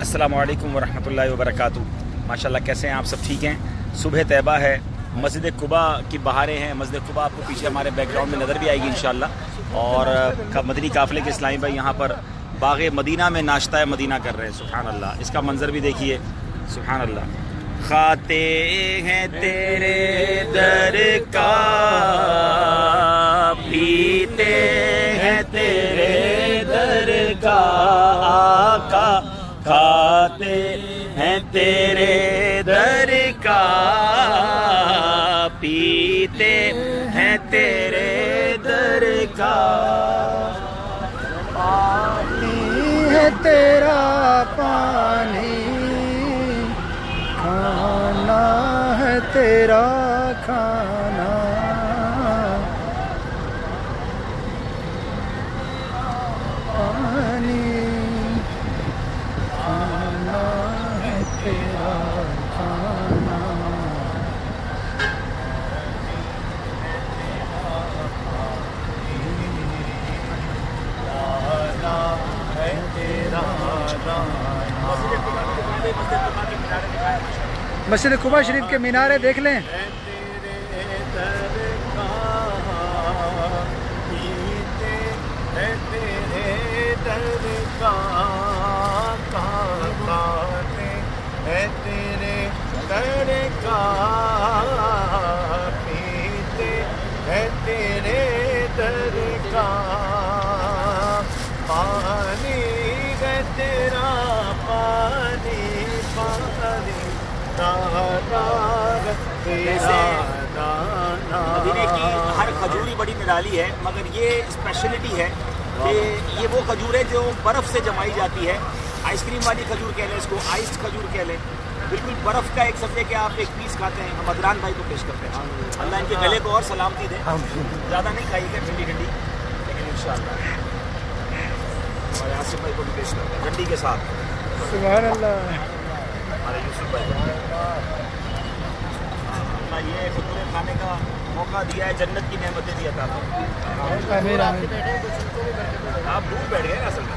अस्सलामु अलैकुम वरहमतुल्लाहि वबरकातुहू। माशाल्लाह, कैसे हैं आप सब? ठीक हैं। सुबह तैयबा है, मस्जिद कुबा की बहारें हैं। मस्जिद कुबा आपको पीछे हमारे बैकग्राउंड में नज़र भी आएगी इंशाअल्लाह। और मदनी काफ़िले के इस्लामी भाई यहाँ पर बाग़ मदीना में नाश्ता मदीना कर रहे हैं। सुभान अल्लाह, इसका मंज़र भी देखिए। सुभान अल्लाह। खाते हैं तेरे दर का, पीते हैं तेरे दर का आका, खाते हैं तेरे दर का, पीते हैं तेरे दर का। पानी है तेरा पानी, खाना है तेरा खाना, पानी खाना है तेरा खाना। मस्जिद कुबा शरीफ के मीनारे देख लें। मदीने की हर खजूर बड़ी निराली है, मगर ये स्पेशलिटी है कि ये वो खजूर है जो बर्फ़ से जमाई जाती है। आइसक्रीम वाली खजूर कह लें, इसको आइस खजूर कह लें। बिल्कुल बर्फ़ का एक समझे कि आप एक पीस खाते हैं। हम अदनान भाई को पेश करते हैं। अल्लाह इनके गले को और सलामती दे। ज़्यादा नहीं खाइएगा ठंडी ठंडी, लेकिन इंशाअल्लाह हमारे आसिफ भाई को भी पेश करते हैं ठंडी के साथ। सुभान अल्लाह। हमारे यूसुफ भाई ये खजूरें खाने का मौका दिया है, जन्नत की नेमतें दिया था। आमीन आमीन। आप दूर बैठ गए असल में।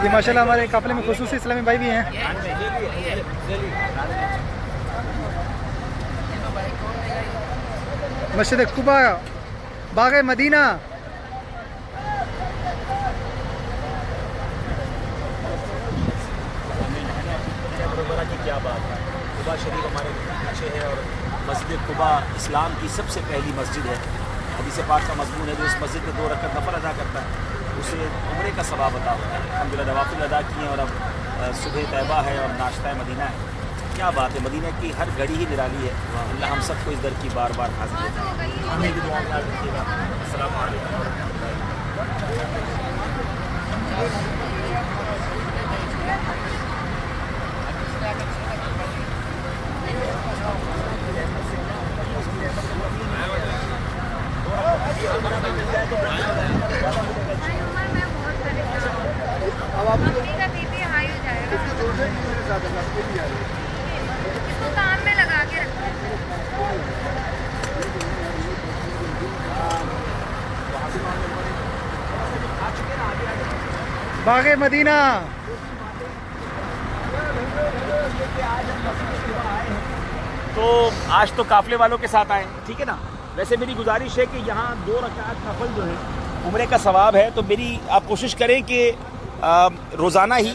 ये माशाल्लाह हमारे काफिले में खुसूसी इस्लामी भाई भी हैं। मस्जिद कुबा, बाग़ मदीना। की क्या बात है। कुबा शरीफ हमारे पीछे है और मस्जिद कुबा इस्लाम की सबसे पहली मस्जिद है। हदीस पाक का मज़मून है, जो इस मस्जिद में 2 रकअत नफल अदा करता है उसे उम्रे का सवाब अता होता है। अल्हम्दुलिल्लाह नवाफिल अदा किए और अब सुबह तैयबा है और नाश्ता मदीना है। क्या बात है, मदीना की हर घड़ी ही निराली है। अल्लाह हम सबको इस दर की बार बार हाजिर है। हमें भी दुआ में याद रखिएगा। अस्सलामु अलैकुम। अब आप का बीपी हाई हो जाएगा, इसको कान में लगा के रखना। बाग़ मदीना। तो आज तो काफिले वालों के साथ आए, ठीक है ना। वैसे मेरी गुजारिश है कि यहाँ 2 रकात नफल जो है उम्रे का सवाब है, तो मेरी आप कोशिश करें कि रोज़ाना ही